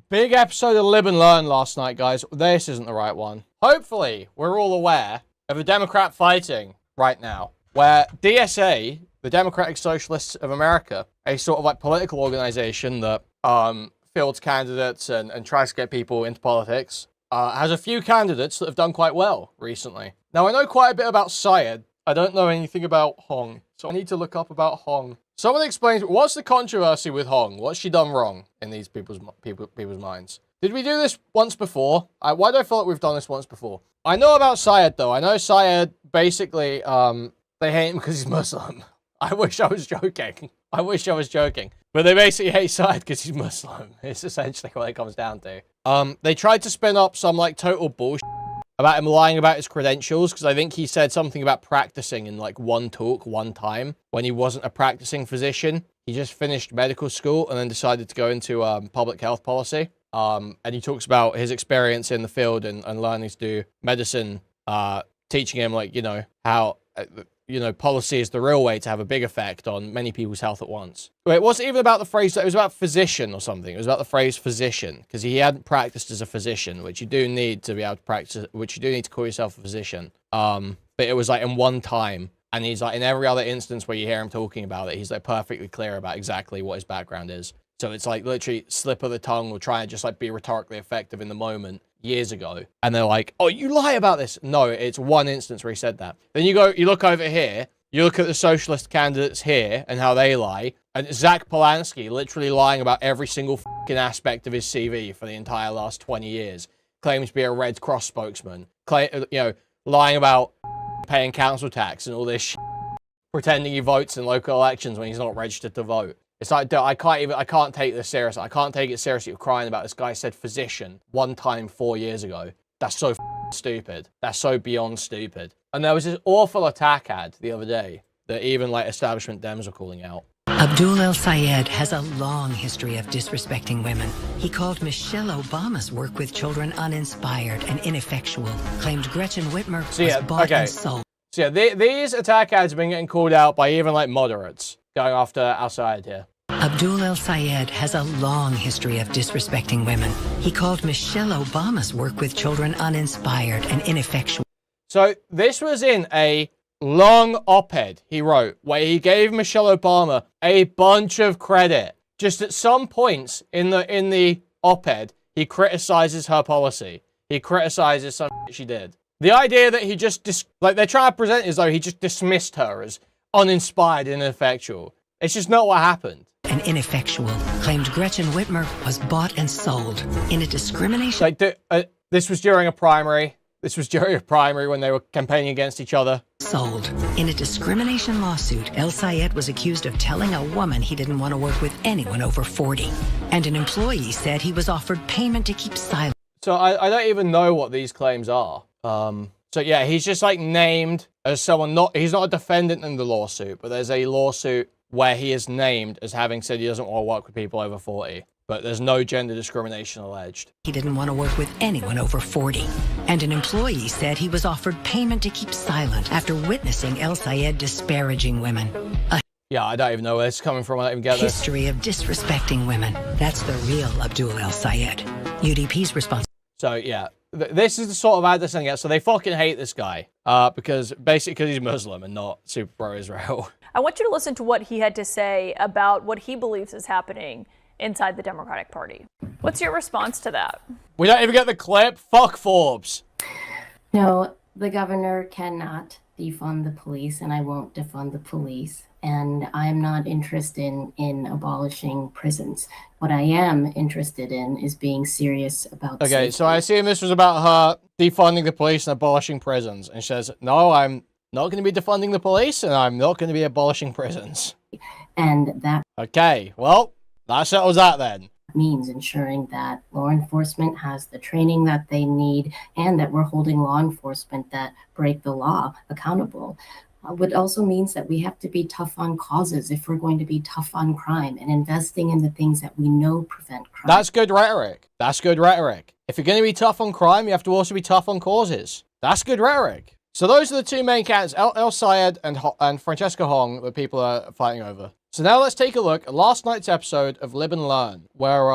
Big episode of Lib And Learn last night, guys. This isn't the right one. Hopefully, we're all aware of a Democrat fighting right now, where DSA, the Democratic Socialists of America, a sort of like political organization that fields candidates and tries to get people into politics, has a few candidates that have done quite well recently. Now, I know quite a bit about Syed. I don't know anything about Hong, so I need to look up about Hong. Someone explains, what's the controversy with Hong? What's she done wrong in these people's minds? Did we do this once before? Why do I feel like we've done this once before? I know about Syed, though. I know Syed, basically, they hate him because he's Muslim. I wish I was joking. I wish I was joking. But they basically hate Syed because he's Muslim. It's essentially what it comes down to. They tried to spin up some, like, total bullshit about him lying about his credentials, because I think he said something about practicing in, like, one talk, one time, when he wasn't a practicing physician. He just finished medical school and then decided to go into public health policy. And he talks about his experience in the field and learning to do medicine, teaching him, like, you know, how, policy is the real way to have a big effect on many people's health at once. But it wasn't even about the phrase, it was about physician or something. It was about the phrase physician, because he hadn't practiced as a physician, which you do need to be able to practice, which you do need to call yourself a physician. But it was like in one time, and he's like, in every other instance where you hear him talking about it, he's like perfectly clear about exactly what his background is. So it's like literally slip of the tongue or try and just like be rhetorically effective in the moment years ago. And they're like, oh, you lie about this. No, it's one instance where he said that. Then you look over here, you look at the socialist candidates here and how they lie. And Zach Polanski literally lying about every single fucking aspect of his CV for the entire last 20 years. Claims to be a Red Cross spokesman. Lying about paying council tax and all this shit. Pretending he votes in local elections when he's not registered to vote. It's like, I can't take this seriously. I can't take it seriously. You're crying about this guy said physician one time 4 years ago. That's so stupid. That's so beyond stupid. And there was this awful attack ad the other day that even like establishment Dems are calling out. Abdul El Sayed has a long history of disrespecting women. He called Michelle Obama's work with children uninspired and ineffectual. Claimed Gretchen Whitmer was bought and sold. So yeah, these attack ads have been getting called out by even like moderates going after our side here. Abdul El Sayed has a long history of disrespecting women. He called Michelle Obama's work with children uninspired and ineffectual. So this was in a long op-ed he wrote where he gave Michelle Obama a bunch of credit. Just at some points in the op-ed, he criticizes her policy. He criticizes something she did. The idea that he just, they're trying to present it as though he just dismissed her as uninspired and ineffectual. It's just not what happened. And ineffectual. Claimed Gretchen Whitmer was bought and sold in a discrimination. Like, this was during a primary. This was during a primary when they were campaigning against each other. Sold. In a discrimination lawsuit, El Sayed was accused of telling a woman he didn't want to work with anyone over 40. And an employee said he was offered payment to keep silent. So I don't even know what these claims are. So yeah, he's just like named as someone he's not a defendant in the lawsuit, but there's a lawsuit where he is named as having said he doesn't want to work with people over 40. But there's no gender discrimination alleged. He didn't want to work with anyone over 40. And an employee said he was offered payment to keep silent after witnessing El Sayed disparaging women. Yeah, I don't even know where this is coming from. I don't even get this. History of disrespecting women. That's the real Abdul El Sayed. UDP's response. So yeah, this is the sort of ad they're sending out. So they fucking hate this guy because he's Muslim and not super pro-Israel. I want you to listen to what he had to say about what he believes is happening inside the Democratic Party. What's your response to that? We don't even get the clip. Fuck Forbes. No, the governor cannot defund the police, and I won't defund the police. And I'm not interested in abolishing prisons. What I am interested in is being serious about Okay, safety. so I assume this was about her defunding the police and abolishing prisons. And she says, no, I'm not going to be defunding the police, and I'm not going to be abolishing prisons. And that Okay, well, that settles that then. means ensuring that law enforcement has the training that they need and that we're holding law enforcement that break the law accountable. What also means that we have to be tough on causes if we're going to be tough on crime and investing in the things that we know prevent crime. That's good rhetoric. That's good rhetoric. If you're going to be tough on crime, you have to also be tough on causes. That's good rhetoric. So those are the two main candidates, El Sayed and Francesca Hong, that people are fighting over. So now let's take a look at last night's episode of Lib And Learn, where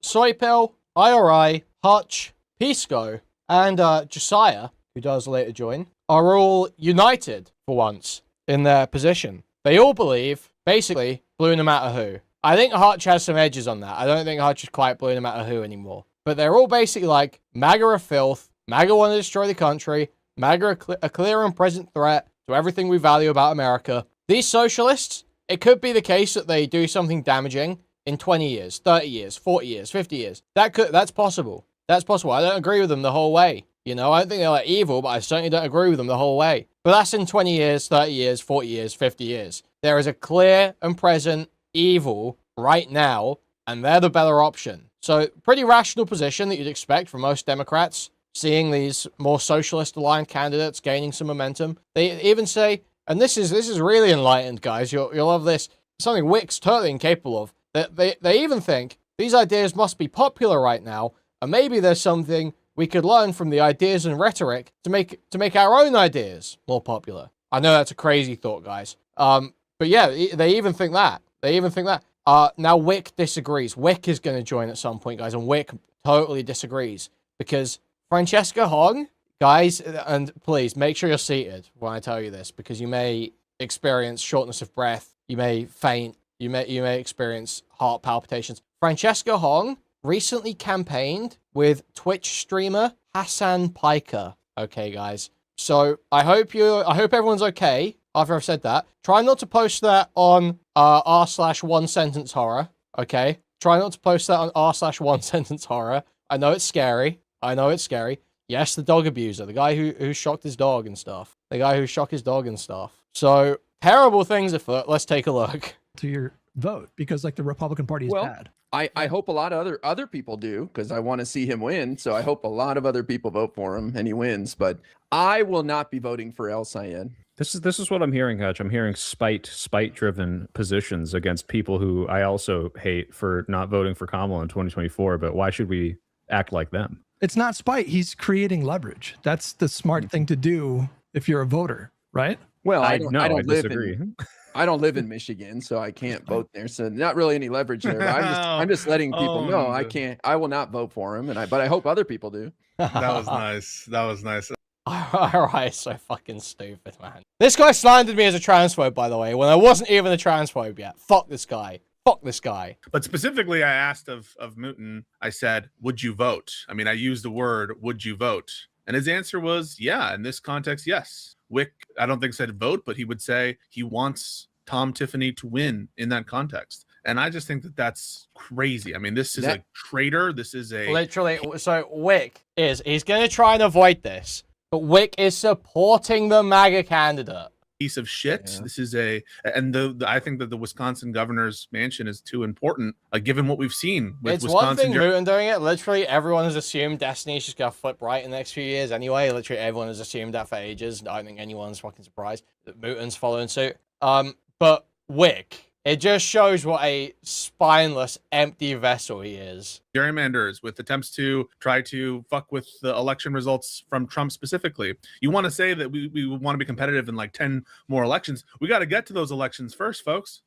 Soypill, IRI, Hutch, Pisco, and Josiah, who does later join, are all united for once in their position. They all believe, basically, blue no matter who. I think Hutch has some edges on that. I don't think Hutch is quite blue no matter who anymore. But they're all basically like, MAGA are filth, MAGA want to destroy the country, MAGA are a clear and present threat to everything we value about America. These socialists, it could be the case that they do something damaging in 20 years, 30 years, 40 years, 50 years. That's possible. That's possible. I don't agree with them the whole way. You know, I don't think they're like evil, but I certainly don't agree with them the whole way. But that's in 20 years, 30 years, 40 years, 50 years. There is a clear and present evil right now, and they're the better option. So, pretty rational position that you'd expect from most Democrats, seeing these more socialist-aligned candidates gaining some momentum. They even say, and this is really enlightened, guys. You'll love this. Something Wick's totally incapable of. They even think these ideas must be popular right now, and maybe there's something we could learn from the ideas and rhetoric to make our own ideas more popular. I know that's a crazy thought, guys. But yeah, they even think that. Now Wick disagrees. Wick is going to join at some point, guys, and Wick totally disagrees because Francesca Hong, guys, and please make sure you're seated when I tell you this because you may experience shortness of breath, you may faint, you may experience heart palpitations. Francesca Hong recently campaigned with Twitch streamer Hasan Piker. Okay, guys. So I hope everyone's okay after I've said that. Try not to post that on r/1sentence-horror. Okay? Try not to post that on r/1sentence-horror. I know it's scary. Yes, the dog abuser, the guy who shocked his dog and stuff. So terrible things afoot. Let's take a look. To your vote because like the Republican Party is bad. I hope a lot of other people do because I want to see him win. So I hope a lot of other people vote for him and he wins. But I will not be voting for El Sayed. This is what I'm hearing, Hutch. I'm hearing spite-driven positions against people who I also hate for not voting for Kamala in 2024. But why should we act like them? It's not spite. He's creating leverage. That's the smart thing to do if you're a voter, right? Well, I disagree. I don't live in Michigan, so I can't vote there. So not really any leverage there. But I'm just letting people know I can't. I will not vote for him, but I hope other people do. That was nice. All right, so fucking stupid, man. This guy slandered me as a transphobe, by the way, when I wasn't even a transphobe yet. Fuck this guy. But specifically, I asked of Mooten, I said, would you vote? I mean, I used the word, would you vote? And his answer was, yeah, in this context, yes. Wick, I don't think said vote, but he would say he wants Tom Tiffany to win in that context. And I just think that that's crazy. I mean, this is a traitor. This is a... Literally, so Wick he's going to try and avoid this, but Wick is supporting the MAGA candidate. Piece of shit. Yeah. This is I think that the Wisconsin governor's mansion is too important, given what we've seen with it's Wisconsin. One thing Mooten doing it. Literally, everyone has assumed Destiny's just gonna flip right in the next few years anyway. Literally, everyone has assumed that for ages. I don't think anyone's fucking surprised that Mooten's following suit. But Wick, it just shows what a spineless, empty vessel he is. Gerrymanders with attempts to try to fuck with the election results from Trump specifically. You want to say that we want to be competitive in like 10 more elections. We got to get to those elections first, folks.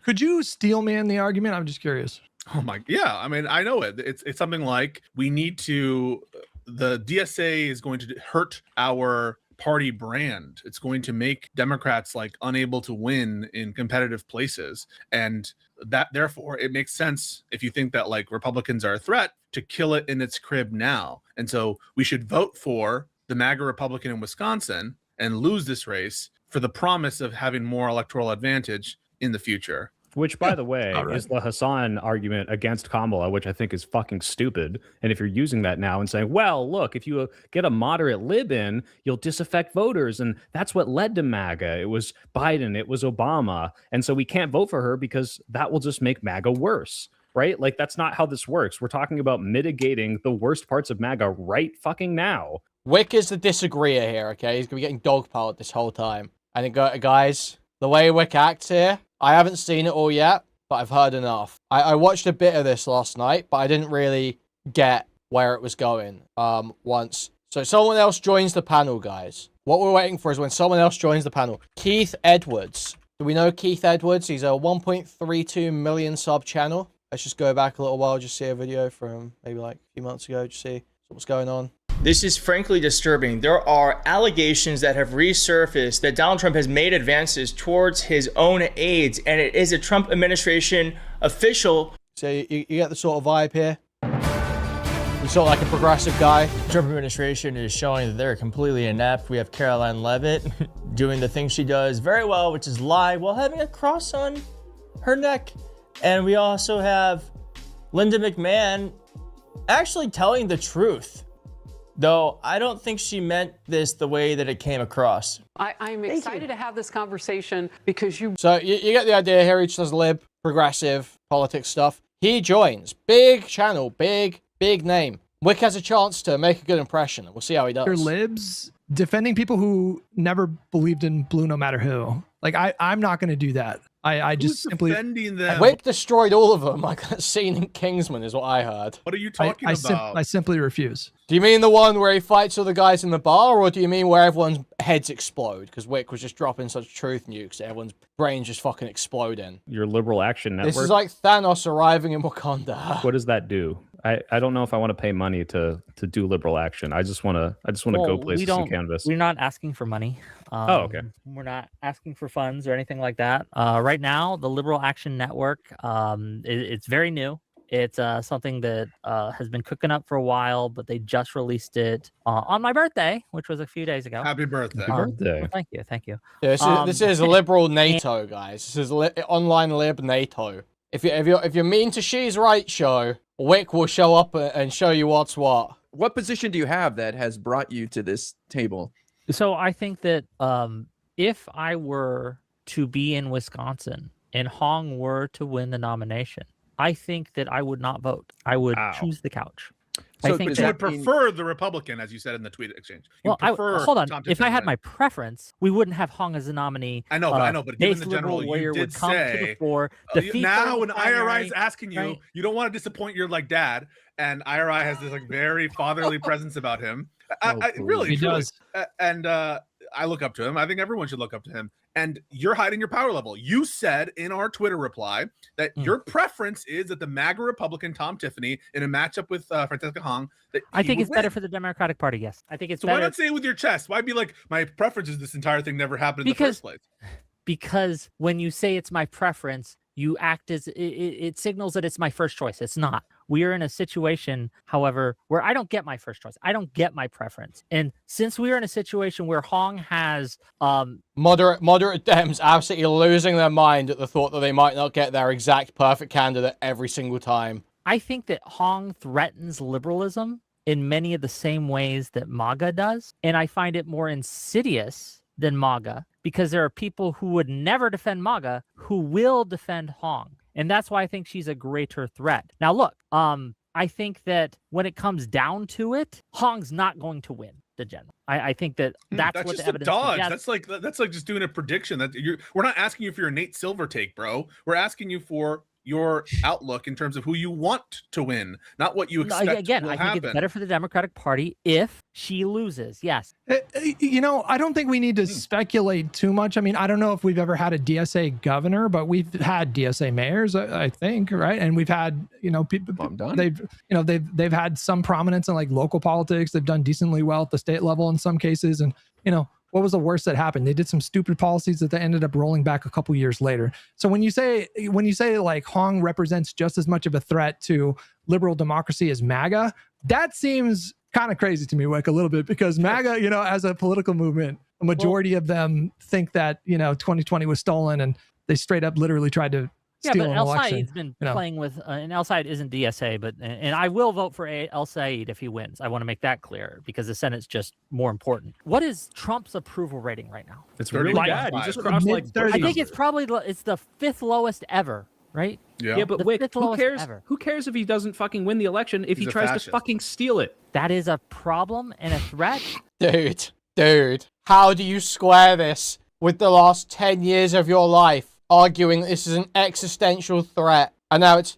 Could you steel man the argument? I'm just curious. Oh my, yeah. I mean, I know it. It's something like we need to, the DSA is going to hurt our party brand. It's going to make Democrats like unable to win in competitive places, and that therefore it makes sense if you think that like Republicans are a threat to kill it in its crib now. And so we should vote for the MAGA Republican in Wisconsin and lose this race for the promise of having more electoral advantage in the future. Which, by the way, is the Hasan argument against Kamala, which I think is fucking stupid. And if you're using that now and saying, well, look, if you get a moderate lib in, you'll disaffect voters. And that's what led to MAGA. It was Biden. It was Obama. And so we can't vote for her because that will just make MAGA worse. Right? Like, that's not how this works. We're talking about mitigating the worst parts of MAGA right fucking now. Wick is the disagreeer here, okay? He's going to be getting dogpiled this whole time. I think, guys, the way Wick acts here, I haven't seen it all yet, but I've heard enough. I watched a bit of this last night, but I didn't really get where it was going once. So someone else joins the panel, guys. What we're waiting for is when someone else joins the panel. Keith Edwards. Do we know Keith Edwards? He's a 1.32 million sub channel. Let's just go back a little while, just see a video from maybe like a few months ago, just see what's going on. This is frankly disturbing. There are allegations that have resurfaced that Donald Trump has made advances towards his own aides, and it is a Trump administration official. So you get the sort of vibe here. You sort of like a progressive guy. The Trump administration is showing that they're completely inept. We have Caroline Leavitt doing the thing she does very well, which is lie while having a cross on her neck. And we also have Linda McMahon actually telling the truth. Though I don't think she meant this the way that it came across. I'm excited to have this conversation because you... So you get the idea here. He just does lib, progressive, politics stuff. He joins. Big channel, big name. Wick has a chance to make a good impression. We'll see how he does. They're libs defending people who never believed in blue no matter who. Like, I'm not going to do that. I just simply defending them? Wick destroyed all of them, like that scene in Kingsman is what I heard. What are you talking about? I simply refuse. Do you mean the one where he fights all the guys in the bar, or do you mean where everyone's heads explode? Because Wick was just dropping such truth nukes that everyone's brains just fucking exploding. Your liberal action network. This is like Thanos arriving in Wakanda. What does that do? I don't know if I want to pay money to do liberal action. I just want to go places and canvas. We're not asking for money. Okay. We're not asking for funds or anything like that. Right now, the Liberal Action Network, it's very new. It's something that has been cooking up for a while, but they just released it on my birthday, which was a few days ago. Happy birthday. Happy birthday. Thank you. Thank you. Yeah, this is liberal NATO, guys. This is online lib NATO. If you're mean to She's Right show, Wick will show up and show you what's what. What position do you have that has brought you to this table? So I think that if I were to be in Wisconsin and Hong were to win the nomination, I think that I would not vote. I would choose the couch. So I think you would prefer the Republican, as you said in the tweet exchange. You hold on. If I had my preference, we wouldn't have Hong as a nominee. I know, but given the general, you did say now when IRI is asking you, you don't want to disappoint your dad, and IRI has this very fatherly presence about him. I really does, and I look up to him. I think everyone should look up to him. And you're hiding your power level. You said in our Twitter reply that your preference is that the MAGA Republican Tom Tiffany in a matchup with Francesca Hong. I think it's better for the Democratic Party. Yes, I think it's better. Why not say it with your chest? Why be like, my preference is this entire thing never happened in the first place? Because when you say it's my preference, you act as it signals that it's my first choice. It's not. We are in a situation, however, where I don't get my first choice. I don't get my preference. And since we are in a situation where Hong has moderate Dems absolutely losing their mind at the thought that they might not get their exact perfect candidate every single time. I think that Hong threatens liberalism in many of the same ways that MAGA does. And I find it more insidious than MAGA, because there are people who would never defend MAGA who will defend Hong. And that's why I think she's a greater threat. Now, look, I think that when it comes down to it, Hong's not going to win the general. I think that's what just the evidence dodge. suggests. That's like just doing a prediction. We're not asking you for your Nate Silver take, bro. We're asking you for your outlook in terms of who you want to win, not what you expect Again, will I happen. think it's better for the Democratic Party if she loses. Yes. I don't think we need to speculate too much. I mean, I don't know if we've ever had a DSA governor, but we've had DSA mayors, I think, right? And we've had, people. They've had some prominence in local politics. They've done decently well at the state level in some cases, and what was the worst that happened? They did some stupid policies that they ended up rolling back a couple years later. So when you say Hong represents just as much of a threat to liberal democracy as MAGA, that seems kind of crazy to me, Wick, a little bit, because MAGA, as a political movement, a majority of them think that 2020 was stolen, and they straight up literally tried to steal an election. El Said's been playing with, and El Said isn't DSA, and I will vote for El Said if he wins. I want to make that clear because the Senate's just more important. What is Trump's approval rating right now? It's really bad. He just crossed I think it's the fifth lowest ever, right? Yeah, but Wick, who cares? Who cares if he doesn't fucking win the election if he tries to fucking steal it? That is a problem and a threat. Dude, how do you square this with the last 10 years of your life? Arguing that this is an existential threat. And now it's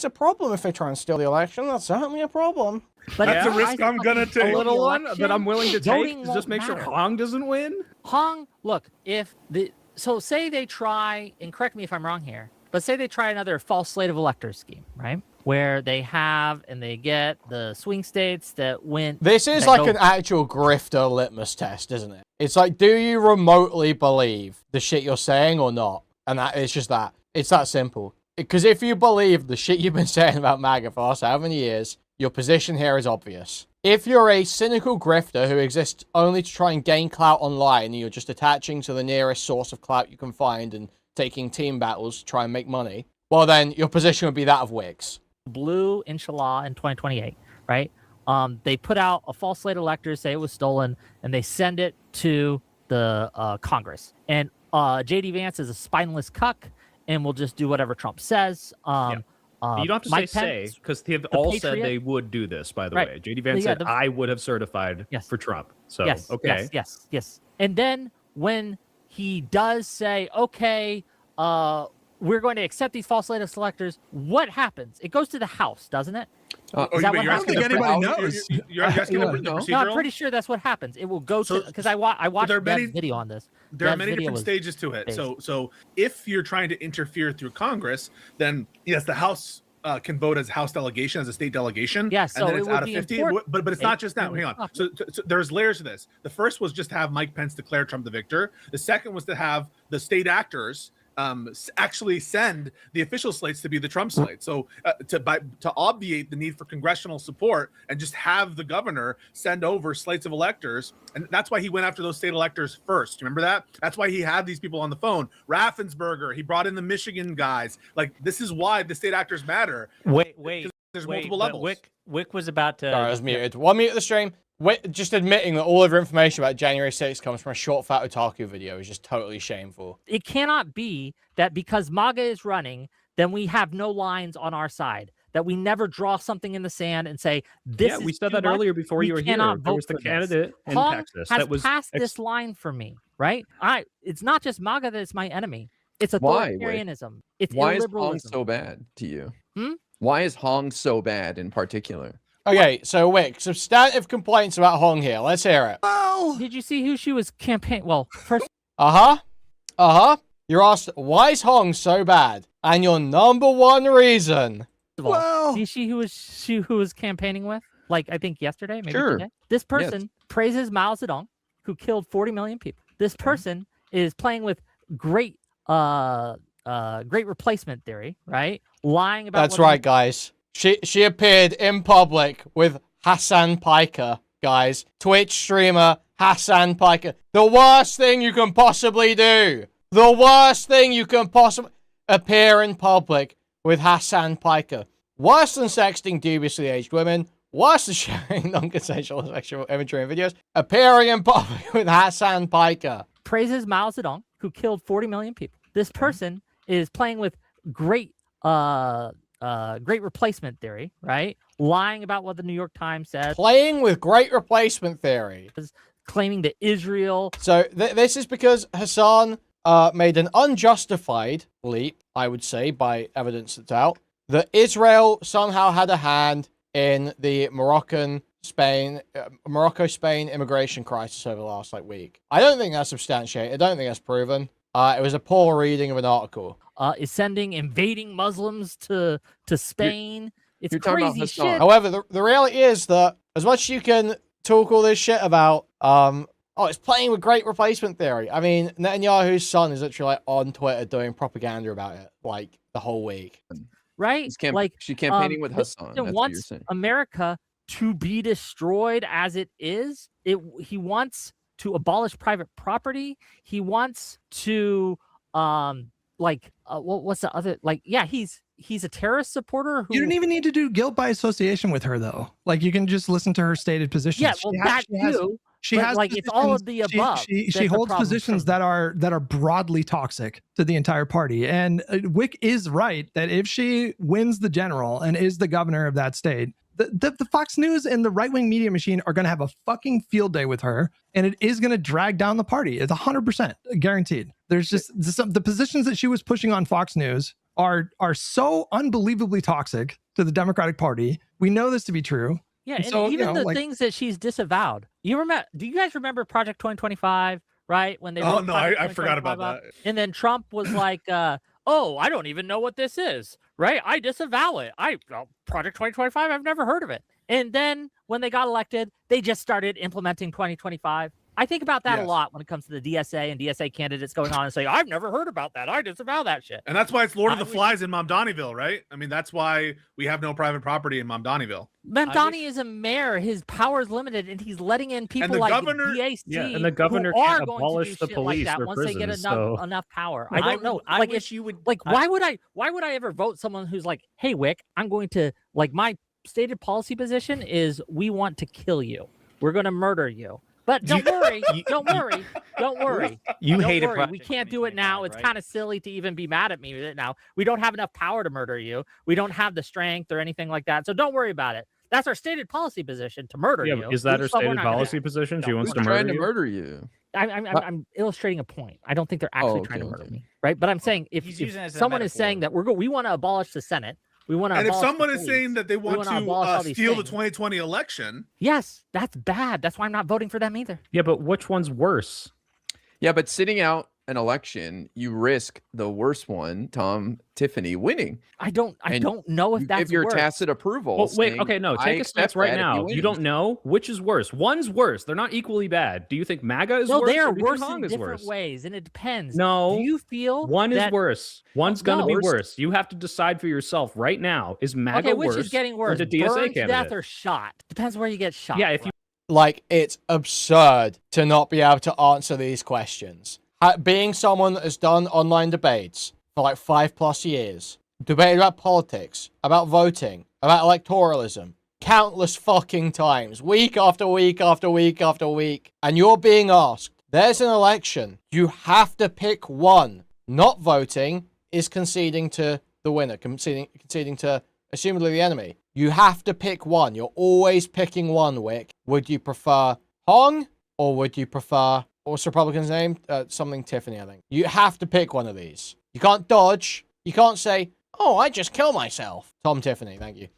a problem if they try and steal the election. That's certainly a problem. But that's a risk I'm going to take. A little one that I'm willing to take to just make sure Hong doesn't win? Hong, look, say they try, and correct me if I'm wrong here, But say they try another false slate of electors scheme, right? Where they have and they get the swing states that went. This is like an actual grifter litmus test, isn't it? It's like, do you remotely believe the shit you're saying or not? And it's just that. It's that simple. Because if you believe the shit you've been saying about MAGA for the last how many years, your position here is obvious. If you're a cynical grifter who exists only to try and gain clout online, and you're just attaching to the nearest source of clout you can find and taking team battles to try and make money, well then, your position would be that of Wicks. Blue, inshallah, in 2028, right? They put out a false slate of electors, say it was stolen, and they send it to the Congress. And J.D. Vance is a spineless cuck and will just do whatever Trump says. You don't have to say, because they've all said they would do this, by the way. J.D. Vance said, I would have certified for Trump. So, okay. Yes. And then when he does say, okay, we're going to accept these false slate of selectors, what happens? It goes to the House, doesn't it? I don't think anybody knows. You're asking the procedural? No, I'm pretty sure that's what happens. It will go to, because I watched Dev's video on this. There are many different stages to it. So if you're trying to interfere through Congress, then yes, the House can vote as House delegation, as a state delegation. Yeah, so and then it it's would out of be 50. important. But it's not just that. Hang on. So there's layers to this. The first was just to have Mike Pence declare Trump the victor. The second was to have the state actors actually send the official slates to be the Trump slate. So to obviate the need for congressional support and just have the governor send over slates of electors. And that's why he went after those state electors first. Remember that? That's why he had these people on the phone. Raffensperger, he brought in the Michigan guys. Like, this is why the state actors matter. Wait. There's multiple levels. Wick was about to... Sorry, I was muted. 1 minute of the stream. Just admitting that all of your information about January 6th comes from a short fat otaku video is just totally shameful. It cannot be that because MAGA is running, then we have no lines on our side. That we never draw something in the sand and say, this is we said too that much. earlier before We you were here. cannot There vote was the for this. candidate in Hong Texas has that was passed this line for me, right? It's not just MAGA that is my enemy. It's authoritarianism. It's Why is illiberalism. Hong so bad to you? Why is Hong so bad in particular? Okay, so Wick, substantive complaints about Hong here. Let's hear it. Well, did you see who she was campaigning? Well, first. You're asked, why is Hong so bad? And your number one reason. Well, see she who was campaigning with? Like, I think yesterday, maybe today. This person praises Mao Zedong, who killed 40 million people. This person is playing with great replacement theory, right? Lying about. That's right, guys. She appeared in public with Hasan Piker, guys. Twitch streamer Hasan Piker. The worst thing you can possibly do. The worst thing you can possibly appear in public with Hasan Piker. Worse than sexting dubiously aged women. Worse than sharing non-consensual sexual imagery and videos. Appearing in public with Hasan Piker. Praises Mao Zedong, who killed 40 million people. This person is playing with great replacement theory, right? Lying about what the New York Times said. Playing with great replacement theory. Claiming that Israel. So this is because Hasan made an unjustified leap, I would say, by evidence that's out, that Israel somehow had a hand in the Morocco-Spain immigration crisis over the last week. I don't think that's substantiated. I don't think that's proven. It was a poor reading of an article. Is sending invading Muslims to Spain. It's crazy shit. However, the reality is that as much as you can talk all this shit about, it's playing with great replacement theory. I mean, Netanyahu's son is literally on Twitter doing propaganda about it the whole week. Right? She's campaigning with Hasan. That's what you're saying. America to be destroyed as it is. He wants to abolish private property. He wants to what's the other he's a terrorist supporter. You don't even need to do guilt by association with her, though. Like, you can just listen to her stated positions. Yeah, well, she has it's all of the above. She holds positions that are broadly toxic to the entire party. And Wick is right that if she wins the general and is the governor of that state, the Fox News and the right-wing media machine are going to have a fucking field day with her, and it is going to drag down the party. It's 100% guaranteed. There's just the positions that she was pushing on Fox News are so unbelievably toxic to the Democratic Party. We know this to be true. Yeah, and so, even the things that she's disavowed. You remember? Do you guys remember Project 2025? Right when they? Oh no, I forgot about that. And then Trump was like, oh, I don't even know what this is, right? I disavow it. Project 2025, I've never heard of it. And then when they got elected, they just started implementing 2025. I think about that a lot when it comes to the DSA and DSA candidates going on and saying, I've never heard about that. I disavow that shit. And that's why it's Lord of the Flies in Mamdanieville, right? I mean, that's why we have no private property in Mamdanieville. Mamdani is a mayor. His power is limited, and he's letting in people like governor, the DAC and the governor who are can't going abolish to do the shit police like that or once they get prisons, enough power. I don't know. I Like, wish you would. Like, why would I ever vote someone who's like, hey, Wick, I'm going to, like, my stated policy position is we want to kill you. We're going to murder you. But don't worry, don't worry. You hate it. it. We can't do it now. It's kind of silly to even be mad at me now. We don't have enough power to murder you. We don't have the strength or anything like that. So don't worry about it. That's our stated policy position, to murder you. Is that her stated policy position? She wants to murder you. I'm illustrating a point. I don't think they're actually trying to murder me, right? But I'm saying if someone is saying that we want to abolish the Senate, we want to. And if someone is saying that they want to steal the 2020 election, yes, that's bad. That's why I'm not voting for them either. Yeah, but which one's worse? Yeah, but sitting out an election, you risk the worst one, Tiffany, winning. I don't know if that's if your worse. tacit approval. Well, wait, okay, no, take a step right now. You don't know which is worse. One's worse. They're not equally bad. Do you think MAGA is worse? No, they are or do you worse think Hong in is different worse? ways, and it depends. No. Do you feel one is that... worse? One's gonna be worse. You have to decide for yourself right now. Is MAGA which worse? is getting worse? Or the DSA Burned to candidate? death or shot? Depends where you get shot. Yeah, if you like, it's absurd to not be able to answer these questions. Being someone that has done online debates for like 5+ years, debated about politics, about voting, about electoralism, countless fucking times, week after week after week after week, and you're being asked, there's an election, you have to pick one. Not voting is conceding to the winner, conceding to assumedly the enemy. You have to pick one. You're always picking one, Wick. Would you prefer Hong, or would you prefer, what's Republican's name? Something Tiffany, I think. You have to pick one of these. You can't dodge. You can't say, oh, I just kill myself. Tom Tiffany, thank you.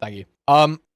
Thank you.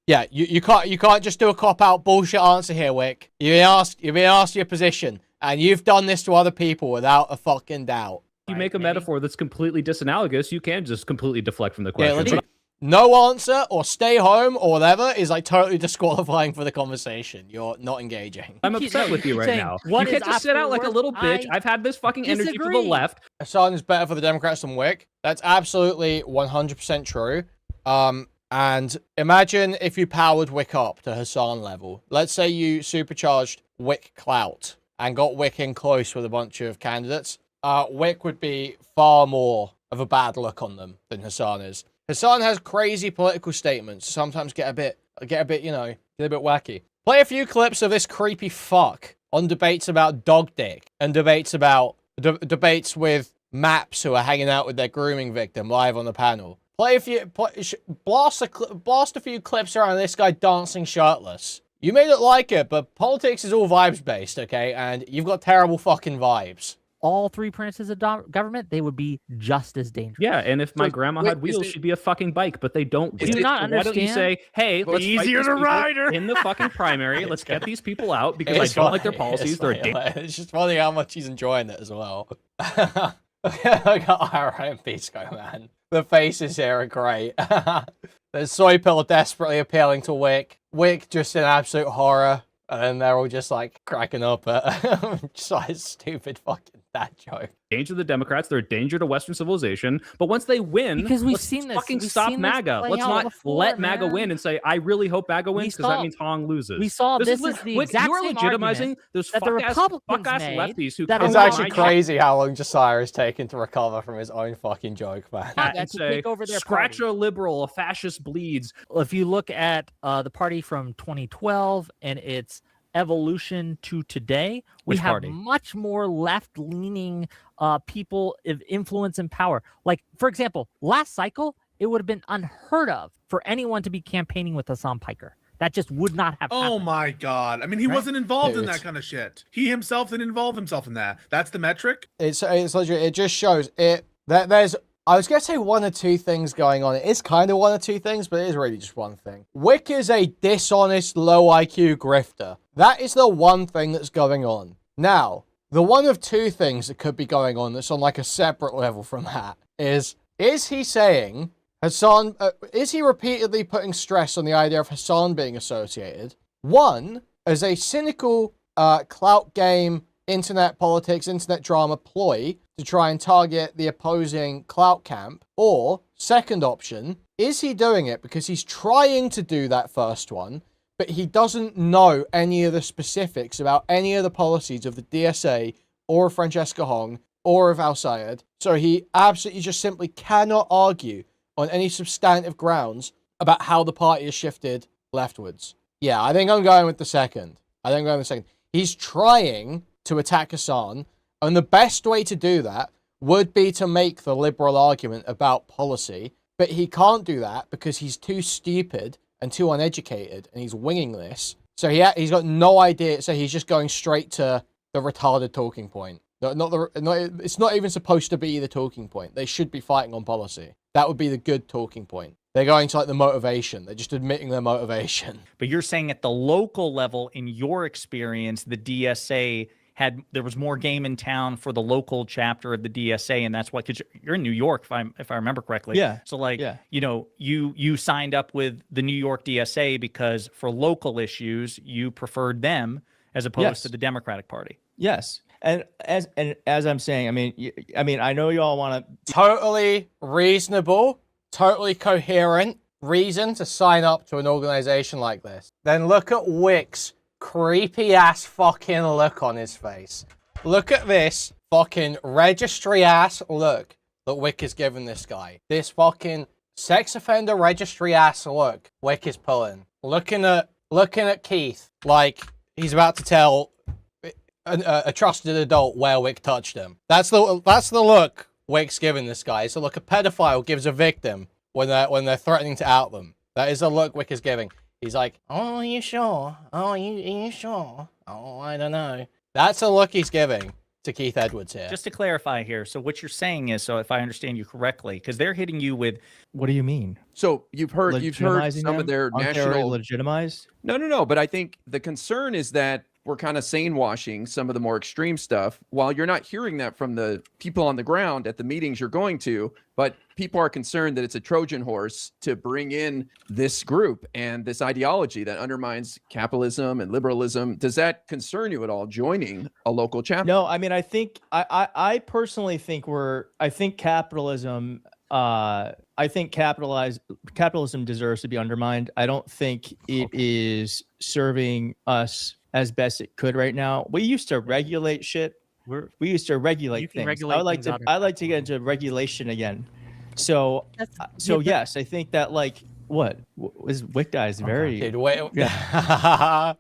Yeah, you can't just do a cop-out bullshit answer here, Wick. You've been asked your position, and you've done this to other people without a fucking doubt. you make a metaphor that's completely disanalogous, you can just completely deflect from the question. Yeah, no answer or stay home or whatever is like totally disqualifying for the conversation. You're not engaging. I'm upset with you right now. You can't just sit out like a little bitch. I've had this fucking energy for the left. Hasan is better for the Democrats than Wick. That's absolutely 100% true. And imagine if you powered Wick up to Hasan level. Let's say you supercharged Wick clout and got Wick in close with a bunch of candidates. Wick would be far more of a bad look on them than Hasan is. Hasan has crazy political statements. Sometimes get a bit, you know, get a bit wacky. Play a few clips of this creepy fuck on debates about dog dick and debates about debates with maps who are hanging out with their grooming victim live on the panel. Play a few, blast a few clips around this guy dancing shirtless. You may not like it, but politics is all vibes based, okay? And you've got terrible fucking vibes. All three branches of government, they would be just as dangerous. Yeah, and if my grandma had wheels, she'd be a fucking bike, but they don't. Do you not understand? Why don't you say, hey, let's easier to ride her in the fucking primary. Let's get these people out because I don't like their policies. They're it's just funny how much he's enjoying it as well. I got Iron Pisco, man. The faces here are great. There's Soy Pill desperately appealing to Wick. Wick just in absolute horror. And then they're all just like cracking up at just like stupid fucking dad joke. Danger to the Democrats. They're a danger to Western civilization. But once they win, because we've seen this, fucking stop MAGA. Let's not let MAGA win and say, I really hope MAGA wins because that means Hong loses. We saw this is the exact you are same legitimizing those fuck-ass lefties who It's actually crazy how long Josiah has taken to recover from his own fucking joke, man. And say, scratch a liberal, a fascist bleeds. If you look at the party from 2012 and its evolution to today, we have much more left-leaning people of influence and power. Like, for example, last cycle, it would have been unheard of for anyone to be campaigning with Hasan Piker. That just would not have happened. Oh my God. I mean, he wasn't involved in that kind of shit. He himself didn't involve himself in that. That's the metric? It's legit. It just shows it. There's, I was going to say one or two things going on. It is kind of one or two things, but it is really just one thing. Wick is a dishonest, low IQ grifter. That is the one thing that's going on. Now, the one of two things that could be going on that's on like a separate level from that is he saying Hasan, is he repeatedly putting stress on the idea of Hasan being associated? One, as a cynical clout game, internet politics, internet drama ploy to try and target the opposing clout camp? Or, second option, is he doing it because he's trying to do that first one, but he doesn't know any of the specifics about any of the policies of the DSA or of Francesca Hong or of Al Sayed, so he absolutely just simply cannot argue on any substantive grounds about how the party has shifted leftwards? Yeah, I think I'm going with the second. He's trying to attack Hasan, and the best way to do that would be to make the liberal argument about policy, but he can't do that because he's too stupid and too uneducated, and he's winging this. So he's got no idea, so he's just going straight to the retarded talking point. It's not even supposed to be the talking point. They should be fighting on policy. That would be the good talking point. They're going to like the motivation. They're just admitting their motivation. But you're saying at the local level, in your experience, the DSA there was more game in town for the local chapter of the DSA, and that's why, because you're in New York, if I remember correctly. Yeah. So you signed up with the New York DSA because for local issues you preferred them as opposed to the Democratic Party. Yes. And as I'm saying, I mean, I know you all want to totally reasonable, totally coherent reason to sign up to an organization like this. Then look at Wick's creepy ass fucking look on his face. Look at this fucking registry ass look that Wick is giving this guy. This fucking sex offender registry ass look Wick is pulling. Looking at Keith like he's about to tell a trusted adult where Wick touched him. That's the look Wick's giving this guy. It's the look a pedophile gives a victim when they're threatening to out them. That is the look Wick is giving. He's like, oh, are you sure? Oh, are you sure? Oh, I don't know. That's the look he's giving to Keith Edwards here. Just to clarify here, so what you're saying is, so if I understand you correctly, because they're hitting you with, what do you mean? So you've heard some of their national legitimized? No. But I think the concern is that we're kind of sane washing some of the more extreme stuff while you're not hearing that from the people on the ground at the meetings you're going to, but people are concerned that it's a Trojan horse to bring in this group and this ideology that undermines capitalism and liberalism. Does that concern you at all, joining a local chapter? No, I mean, I think I personally think capitalism capitalism deserves to be undermined. I don't think it is serving us as best it could right now. We used to regulate shit. We used to regulate things. I'd like to get into regulation again. So yes, I think that what is Wick guy is very dude, wait. Yeah.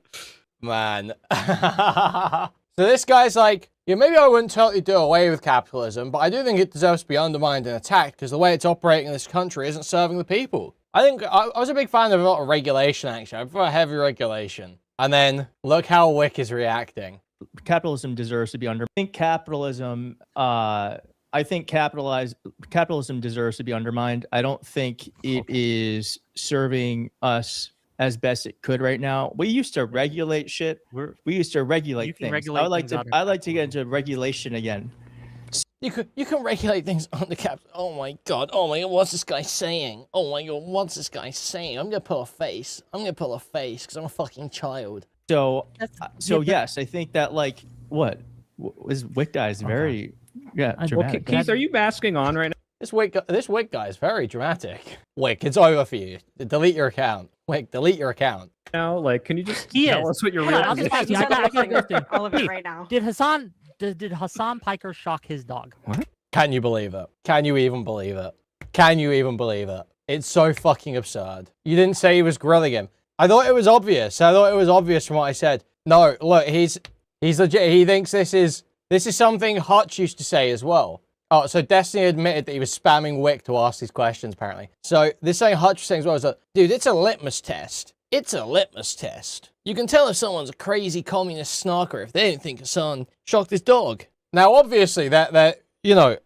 Man. So this guy's like, yeah, maybe I wouldn't totally do away with capitalism, but I do think it deserves to be undermined and attacked because the way it's operating in this country isn't serving the people. I think I was a big fan of a lot of regulation, actually. I prefer heavy regulation. And then look how Wick is reacting. Capitalism deserves to be under. I think capitalism deserves to be undermined. I don't think it is serving us as best it could right now. We used to regulate shit. We used to regulate things. I'd like to get into regulation again. You can regulate things on the cap. Oh my god, what's this guy saying? Oh my god, what's this guy saying? I'm gonna pull a face because I'm a fucking child. So yes, I think that what is Wick guy is very dramatic. Keith, are you masking on right now? This Wick guy is very dramatic. Wick, it's over for you. Delete your account. Wick, delete your account. Now, can you just tell us what your real I'll just ask you. I got all of it right now. Did Hasan Piker shock his dog? What? Can you believe it? Can you even believe it? Can you even believe it? It's so fucking absurd. You didn't say he was grilling him. I thought it was obvious. From what I said. No, look, he's legit. He thinks this is something Hutch used to say as well. Oh, so Destiny admitted that he was spamming Wick to ask these questions, apparently. So this thing Hutch was saying as well is that, dude, it's a litmus test. It's a litmus test. You can tell if someone's a crazy communist snarker if they don't think Hasan shocked his dog. Now, obviously, that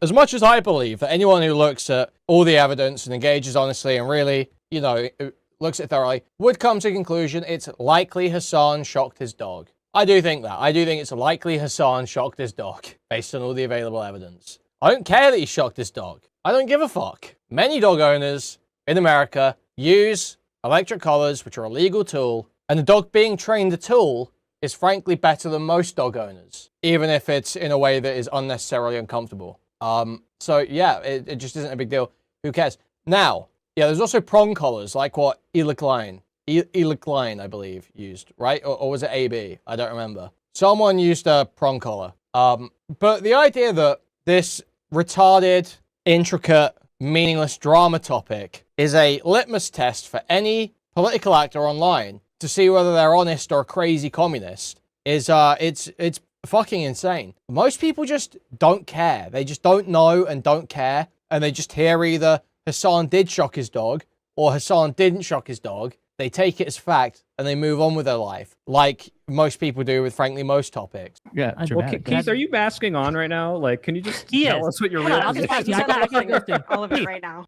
as much as I believe that anyone who looks at all the evidence and engages honestly and really, looks at it thoroughly, would come to the conclusion it's likely Hasan shocked his dog. I do think that. I do think it's likely Hasan shocked his dog, based on all the available evidence. I don't care that he shocked his dog. I don't give a fuck. Many dog owners in America use electric collars, which are a legal tool, and the dog being trained a tool is frankly better than most dog owners, even if it's in a way that is unnecessarily uncomfortable. So yeah, it just isn't a big deal. Who cares? Now, yeah, there's also prong collars, like what Eli Klein, I believe, used, right? Or was it AB? I don't remember. Someone used a prong collar. But the idea that this retarded, intricate, meaningless drama topic is a litmus test for any political actor online to see whether they're honest or a crazy communist is, it's fucking insane. Most people just don't care. They just don't know and don't care. And they just hear either Hasan did shock his dog or Hasan didn't shock his dog. They take it as fact and they move on with their life, like most people do with, frankly, most topics. Yeah, well, Keith, are you basking on right now? Like, can you just tell us what your real position is? All of it right now.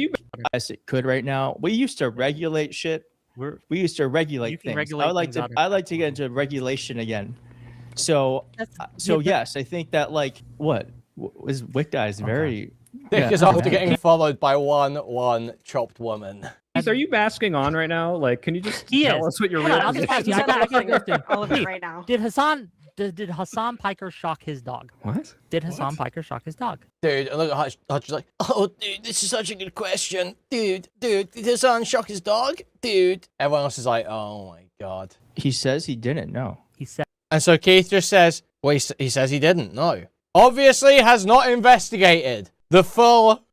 Yes, it could right now. We used to regulate shit. We used to regulate things. I like to get into regulation again. So yes, I think that like what was Wick guy is very. Dick is after getting followed by one chopped woman. Keith, are you basking on right now? Like, can you just tell us what your real position is? All of it right now. Did Hasan Piker shock his dog? What? Did Hasan Piker shock his dog? Dude, and look at Hutch like, oh, dude, this is such a good question. Dude, did Hasan shock his dog? Dude. Everyone else is like, oh my God. He says he didn't, no. He said. And so Keith just says, well, he says he didn't, no. Obviously has not investigated the full,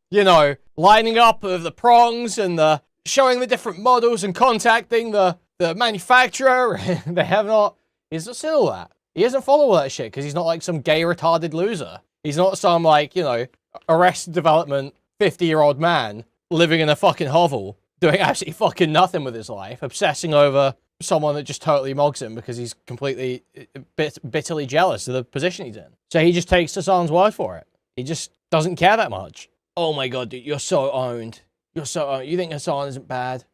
lining up of the prongs and the showing the different models and contacting the manufacturer. They have not, he's not seen all that. He doesn't follow all that shit because he's not like some gay retarded loser. He's not some like, Arrested Development 50-year-old man living in a fucking hovel doing absolutely fucking nothing with his life, obsessing over someone that just totally mogs him because he's completely bitterly jealous of the position he's in. So he just takes Hasan's word for it. He just doesn't care that much. Oh my God, dude, you're so owned. You're so owned. You think Hasan isn't bad?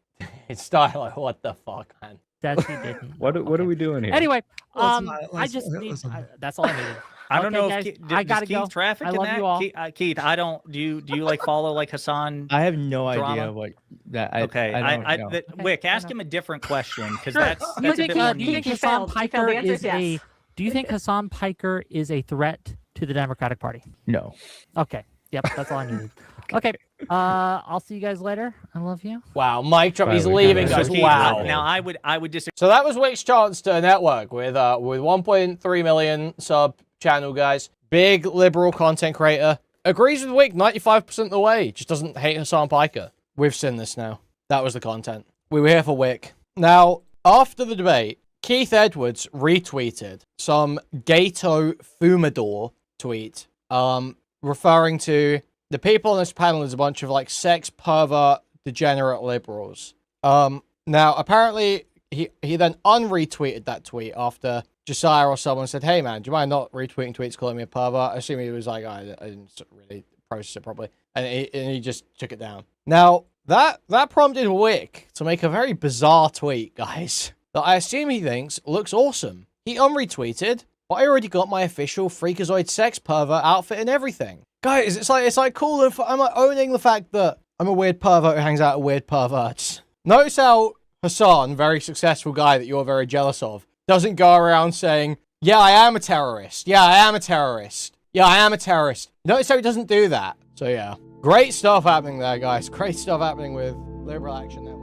It's style like, what the fuck, man? That he didn't. What are we doing here? Anyway, I just need. That's all I needed. I don't know guys, if I gotta Keith go. traffic I in love that. you all. Keith, I don't. Do you like follow like Hasan? I have no drama? idea what that. Okay, I don't know. Wick, ask him a different question because Sure. that's Do you a think, bit do you think Hasan Piker is a? Do you think Hasan Piker is a threat to the Democratic Party? No. Okay. Yep, that's all I needed. Okay. I'll see you guys later. I love you. Wow, mic drop. He's leaving, guys. Wow. Now I would disagree. So that was Wick's chance to network with 1.3 million sub channel guys. Big liberal content creator. Agrees with Wick 95% of the way. Just doesn't hate Hasan Piker. We've seen this now. That was the content. We were here for Wick. Now, after the debate, Keith Edwards retweeted some Gato Fumador tweet, referring to the people on this panel as a bunch of like sex pervert degenerate liberals. Now apparently he then unretweeted that tweet after Josiah or someone said, hey man, do you mind not retweeting tweets calling me a pervert? I assume he was like, I didn't really process it properly. And he just took it down. Now that prompted Wick to make a very bizarre tweet, guys, that I assume he thinks looks awesome. He unretweeted, but I already got my official Freakazoid sex pervert outfit and everything. Guys, it's like cool. I'm like owning the fact that I'm a weird pervert who hangs out with weird perverts. Notice how Hasan, very successful guy that you're very jealous of, doesn't go around saying, yeah, I am a terrorist. Yeah, I am a terrorist. Yeah, I am a terrorist. Notice how he doesn't do that. So yeah, great stuff happening there, guys. Great stuff happening with Liberal Action Network.